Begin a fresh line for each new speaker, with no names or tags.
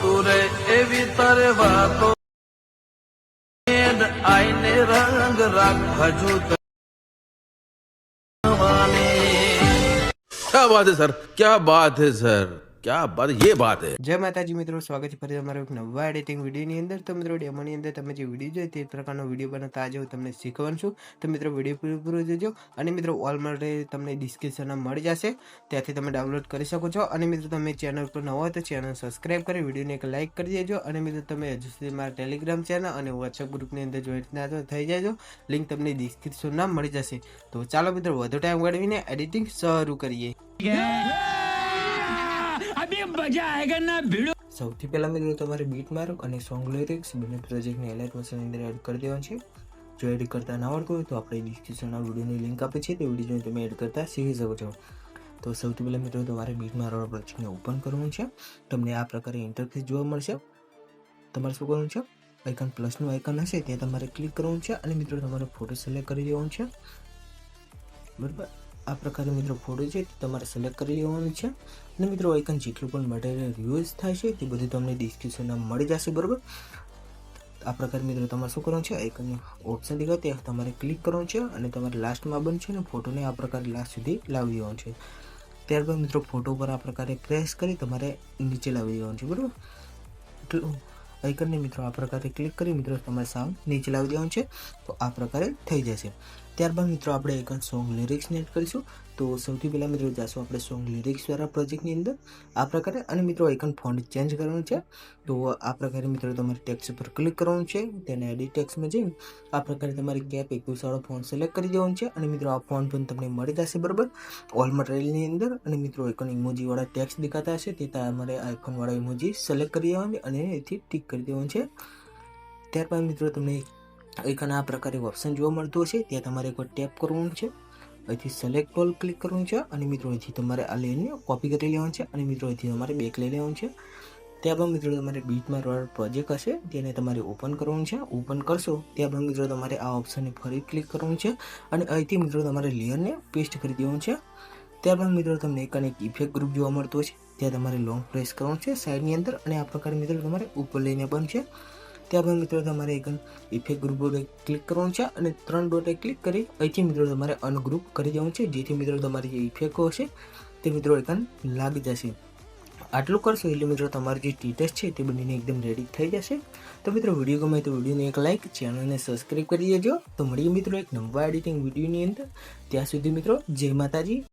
તુરે એવી તારે વાતો આઈને રંગ રાખ હજુ क्या बात है सर, क्या बात है सर, क्या बात, ये बात है।
જય માતાજી મિત્રો, સ્વાગત છે ફરી તમારા એક નવા એડિટિંગ વિડીયોની અંદર। તો મિત્રો ડેમોની અંદર તમે જે વિડીયો જોઈએ તે પ્રકારનો વિડીયો બનાવતા આજે હું તમને શીખવાનું છું। તો મિત્રો વિડીયો પૂરો જોજો અને મિત્રો ઓલ માટે તમને ડિસ્ક્રિપ્શનમાં મળી જશે, ત્યાંથી તમે ડાઉનલોડ કરી શકો છો। અને મિત્રો તમે ચેનલ પર નવા હોય તો ચેનલ સબસ્ક્રાઈબ કરી વિડીયોને એક લાઇક કરી દેજો। અને મિત્રો તમે હજુ સુધી મારા ટેલિગ્રામ ચેનલ અને વોટ્સએપ ગ્રુપની અંદર જોઈન્ટ ના તો થઈ જાજો, લિંક તમને ડિસ્ક્રિપ્શનમાં મળી જશે। તો ચાલો મિત્રો વધુ ટાઈમ ગાળવીને એડિટિંગ શરૂ કરીએ। સૌથી પહેલા મિત્રો તમારે બીટ માર્ક અને સોંગ લિરિક્સ બંને પ્રોજેક્ટને એલાઇટ વર્ઝનની અંદર એડ કરી દેવાનું છે। જો એડ કરતા ના આવડતું હોય તો આપણે ડિસ્ક્રિપ્શનમાં વિડીયોની લિંક આપી છે, તે વિડીયો જોઈને તમે એડ કરતા શીખી શકો છો। તો સૌથી પહેલા મિત્રો તમારે બીટ માર્ક પ્રોજેક્ટને ઓપન કરવાનું છે। તમને આ પ્રકારે ઇન્ટરફેસ જોવા મળશે। તમારે શું કરવાનું છે, આઇકન પ્લસનું આઇકન હશે ત્યાં તમારે ક્લિક કરવાનું છે અને મિત્રો તમારે ફોટો સિલેક્ટ કરી દેવાનું છે, બરાબર। આ પ્રકારે મિત્રો ફોટો છે તમારે સિલેક્ટ કરી લેવાનું છે અને મિત્રો આઇકન જેટલું પણ મટીરિયલ યુઝ થાય છે તે બધું તમને ડિસ્ક્રિપ્શનમાં મળી જશે, બરાબર। આ પ્રકારે મિત્રો તમારે શું કરવાનું છે, આઇકનનું ઓપ્શન દેખાય ત્યાં તમારે ક્લિક કરવાનું છે અને તમારે લાસ્ટમાં બનશે ને ફોટોને આ પ્રકારે લાસ્ટ સુધી લાવી દેવાનું છે। ત્યારબાદ મિત્રો ફોટો પર આ પ્રકારે પ્રેસ કરી તમારે નીચે લાવી દેવાનું છે, બરાબર। એટલું આઇકનને મિત્રો આ પ્રકારે ક્લિક કરી મિત્રો તમારે સાવ નીચે લાવી દેવાનું છે, તો આ પ્રકારે થઈ જશે। ત્યારબાદ મિત્રો આપણે આઇકન સોંગ લિરિક્સને એડ કરીશું। તો સૌથી પહેલાં મિત્રો જાશું આપણે સોંગ લિરિક્સવાળા પ્રોજેક્ટની અંદર આ પ્રકારે, અને મિત્રો આઇકન ફોન્ટ ચેન્જ કરવાનું છે। તો આ પ્રકારે મિત્રો તમારે ટેક્સ્ટ પર ક્લિક કરવાનું છે, તેને એડિટ ટેક્સ્ટમાં જઈને આ પ્રકારે તમારે ગેપ 21 ફોન્ટ સિલેક્ટ કરી દેવાનું છે અને મિત્રો આ ફોન્ટ પણ તમને મળી જશે, બરાબર, ઓલ મટીરિયલની અંદર। અને મિત્રો આઇકન ઇમોજીવાળા ટેક્સ્ટ દેખાતા હશે તે તમારે આઇકનવાળા ઇમોજી સિલેક્ટ કરી દેવાની અને એથી ટીક કરી દેવાનું છે। ત્યારબાદ મિત્રો તમને આઇકન આ પ્રકારે ઓપ્શન જોવા મળતું હશે ત્યાં તમારે એકવાર ટેપ કરવાનું છે, અહીંથી સિલેક્ટ ઓલ ક્લિક કરવાનું છે અને મિત્રો અહીંથી તમારે આ લેયરને કોપી કરી લેવાનું છે અને મિત્રો અહીંથી તમારે બેક લઈ લેવાનું છે। ત્યારબાદ મિત્રો તમારે બીટમાર્ક પ્રોજેક્ટ હશે તેને તમારે ઓપન કરવાનું છે। ઓપન કરશો ત્યારબાદ મિત્રો તમારે આ ઓપ્શનને ફરી ક્લિક કરવાનું છે અને અહીંથી મિત્રો તમારે લેયરને પેસ્ટ કરી દેવાનું છે। ત્યારબાદ મિત્રો તમને એક ઇફેક્ટ ગ્રુપ જોવા મળતું હશે ત્યાં તમારે લોંગ પ્રેસ કરવાનું છે સાઈડની અંદર અને આ પ્રકારે મિત્રો તમારે ઉપર લઈને બનશે। ત્યારબાદ મિત્રો તમારે એક ઇફેક્ટ ગ્રુપ ક્લિક કરવાનું છે અને 3 ડોટે ક્લિક કરી અહીંથી મિત્રો તમારે અનગ્રુપ કરી દેવાનું છે, જેથી મિત્રો તમારી જે ઇફેક્ટો હશે તે મિત્રો આઇકન લાગી જશે। આટલું કરશો એટલે મિત્રો તમારી જે ટીટેસ છે તે બંનેને એકદમ રેડી થઈ જશે। તો મિત્રો વિડીયો ગમે તો વિડીયોને એક લાઇક, ચેનલને સબસ્ક્રાઈબ કરી દેજો। તો મળીએ મિત્રો એક નવા એડિટિંગ વિડીયોની અંદર, ત્યાં સુધી મિત્રો જય માતાજી।